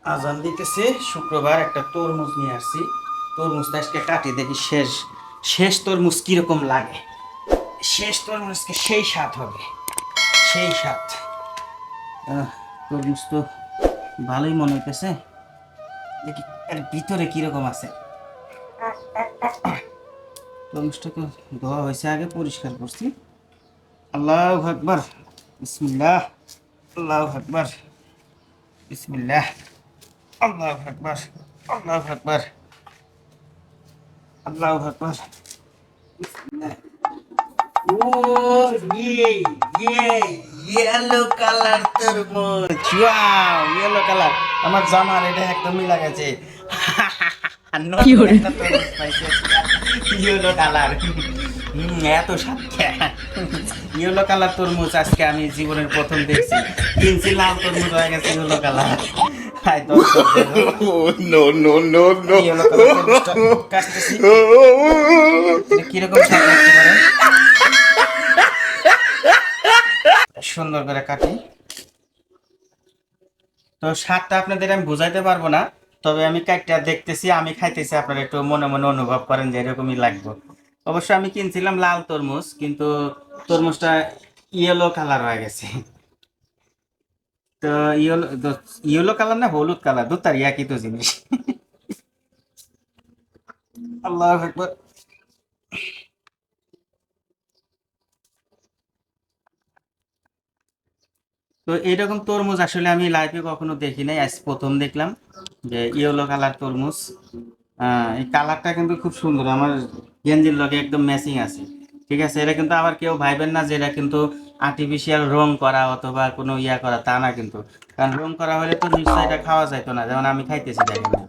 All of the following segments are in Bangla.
আজান দিতেছে। শুক্রবার একটা তরমুজ নিয়ে আসছি। তরমুজটা আজকে কাটি দেখি শেষ শেষ তরমুজ কিরকম লাগে। শেষ তরমুজকে সেই স্বাদ হবে, সেই স্বাদ। তরমুজ তো ভালোই মনে হইতেছে, দেখি এর ভিতরে কিরকম আছে। তরমুজটাকে ধোয়া হয়েছে, আগে পরিষ্কার করছি। আল্লাহু আকবার, বিসমিল্লাহ, আল্লাহু আকবার, বিসমিল্লাহ, আল্লাহু আকবার, আল্লাহু আকবার, আল্লাহু আকবার। ও ইয়ে ইয়ে ইয়েলো কালার তরমুজ, ওয়াও ইয়েলো কালার। আমার জামার এটা একদমই লাগাছে। নতুন একটা তরমুজ পাইছে, ইয়েলো কালার। এত স্বাদ ইয়েলো কালার তরমুজ আজকে আমি জীবনের প্রথম দেখছি। কিনছি লাল তরমুজ, হয়ে গেছে ইয়েলো কালার। হাই দর্শক, No, no, no, no. Yellow colour তরমুজটা কাটতেছি, এটা কিরকম স্বাদ লাগতে পারে। সুন্দর করে কাটি। তো স্বাদটা আপনাদের আমি বুঝাইতে পারবো না, তবে আমি কাটটা দেখতেছি, আমি খাইতেছি, আপনারা একটু মনে মনে অনুভব করেন যে এরকমই লাগবে। অবশ্য আমি কিনছিলাম লাল তরমুজ, কিন্তু তরমুজটা ইয়েলো কালার হয়ে গেছে। তো ইয়েলো, ইয়েলো কালার না হলুদ কালার, দু তার একই তো জিনিস। আল্লাহ আকবার। তো এইরকম তরমুজ আসলে আমি লাইফে কখনো দেখি নাই, আজ প্রথম দেখলাম যে ইয়েলো কালার তরমুজ। এই কালারটা কিন্তু খুব সুন্দর, আমার গেঞ্জির লগে একদম ম্যাচিং আছে। ঠিক আছে, এটা কিন্তু আবার কেউ ভাইবেন না যে এটা কিন্তু আর্টিফিশিয়াল রং করা অথবা কোনো ইয়া করা, তা না কিন্তু। কারণ রং করা হলে তো নিশ্চয়ই এটা খাওয়া যাইতো না, যেমন আমি খাইতেছি দেখেন না।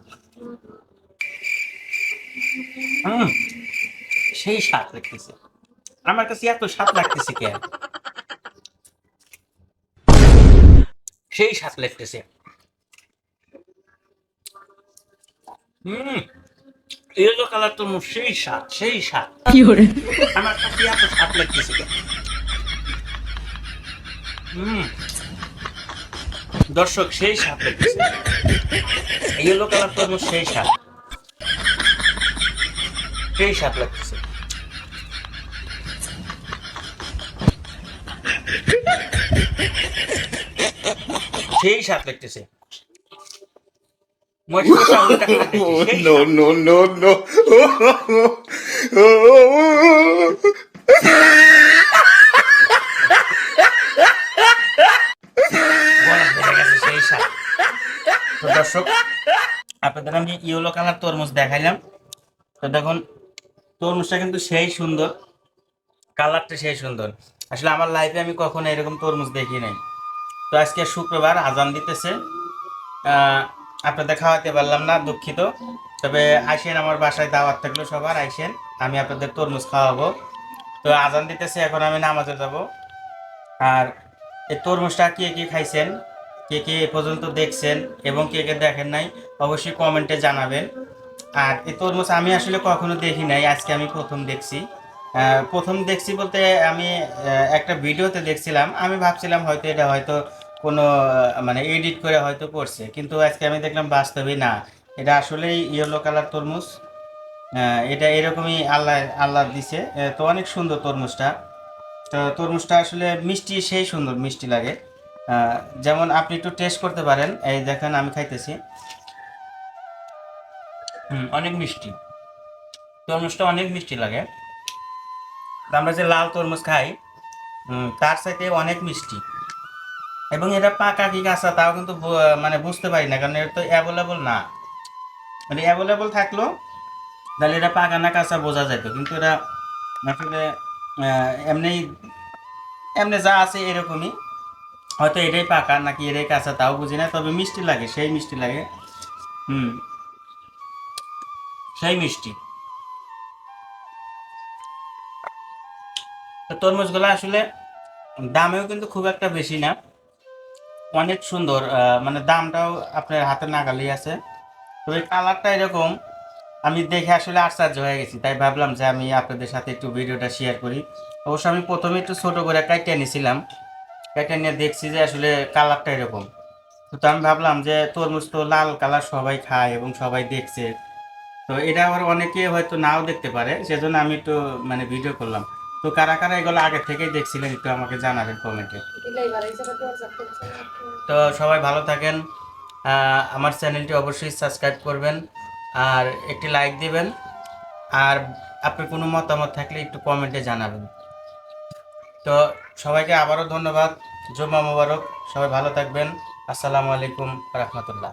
হুম, সেই স্বাদ লাগতেছে। আমার কাছে এত স্বাদ লাগতেছে কেন, সেই স্বাদ লাগতেছে। হুম, ইয়েলো কালার তো সেই স্বাদ, সেই স্বাদ। আমার কাছে এত স্বাদ লাগতেছে কেন। হুম, দর্শক সেই স্বাদ লাগতেছে। ইয়েলো কালার তরমুজ সেই স্বাদ, সেই স্বাদ লাগতেছে। সেই স্বাদ লাগতেছে। মশলা উল্টা খাইতেছি, সেই No, স্বাদ। no, no, no. গলা ধরে গেছে, সেই স্বাদ। তো দর্শক, আপনাদের আমি ইয়েলো কালার তরমুজ দেখাইলাম। তো দেখুন, তরমুজটা কিন্তু সেই সুন্দর, কালারটা সেই সুন্দর। আসলে আমার লাইফে আমি কখনো এরকম তরমুজ দেখি নাই। তো আজকে শুক্রবার, আজান দিতেছে। আহ, আপনাদের খাওয়াতে পারলাম না, দুঃখিত। তবে আইসেন, আমার বাসায় দাওয়াত থাকলো, সবার আইসেন, আমি আপনাদের তরমুজ খাওয়াবো। তো আজান দিতেছে, এখন আমি নামাজে যাব। আর এই তরমুজটা কে কে খাইছেন, কে কে এ পর্যন্ত দেখছেন এবং কে কে দেখেন নাই, অবশ্যই কমেন্টে জানাবেন। আর এই তরমুজ আমি আসলে কখনো দেখি নাই, আজকে আমি প্রথম দেখছি। প্রথম দেখছি বলতে আমি একটা ভিডিওতে দেখছিলাম, আমি ভাবছিলাম হয়তো এটা হয়তো কোনো মানে এডিট করে হয়তো করছে, কিন্তু আজকে আমি দেখলাম বাস্তবেই না, এটা আসলেই ইয়েলো কালার তরমুজ। এটা এরকমই আল্লাহ আল্লাহ দিছে। তো অনেক সুন্দর তরমুজটা। তো তরমুজটা আসলে মিষ্টি, সেই সুন্দর মিষ্টি লাগে। আহ, যেমন আপনি একটু টেস্ট করতে পারেন, এই দেখেন আমি খাইতেছি। অনেক মিষ্টি, তরমুজটা অনেক মিষ্টি লাগে। তো আমরা যে লাল তরমুজ খাই, তার সাথে অনেক মিষ্টি। এবং এটা পাকা কি কাঁচা তাও কিন্তু মানে বুঝতে পারি না, কারণ এটা তো অ্যাভেলেবল না। মানে অ্যাভেলেবল থাকলো তাহলে এটা পাকা না কাঁচা বোঝা যেত, কিন্তু এটা আসলে এমনি এমনি যা আছে এরকমই। হয়তো এটাই পাকা নাকি এটাই কাঁচা তাও বুঝি না, তবে মিষ্টি লাগে, সেই মিষ্টি লাগে। হুম, সেই মিষ্টি। তো তরমুজগুলো আসলে দামেও কিন্তু খুব একটা বেশি না, অনেক সুন্দর। মানে দামটাও আপনার হাতের নাগালেই আছে। তো এই কালারটা এরকম, আমি দেখে আসলে আশ্চর্য হয়ে গেছি, তাই ভাবলাম যে আমি আপনাদের সাথে একটু ভিডিওটা শেয়ার করি। অবশ্য আমি প্রথমে একটু ছোট করে কাইটা নিয়েছিলাম, কাইটা নিয়ে দেখছি যে আসলে কালারটা এরকম। তো আমি ভাবলাম যে তরমুজ তো লাল কালার সবাই খায় এবং সবাই দেখছে, তো এটা আবার অনেকে হয়তো নাও দেখতে পারে, সেজন্য আমি একটু মানে ভিডিও করলাম। তো কারা কারা এগুলো আগে থেকেই দেখছিলেন একটু আমাকে জানাবেন কমেন্টে। তো সবাই ভালো থাকেন, আমার চ্যানেলটি অবশ্যই সাবস্ক্রাইব করবেন আর একটি লাইক দিবেন, আর আপনার কোনো মতামত থাকলে একটু কমেন্টে জানাবেন। তো সবাইকে আবারও ধন্যবাদ, জুম্মা মোবারক, সবাই ভালো থাকবেন। আসসালামু আলাইকুম রহমতুল্লাহ।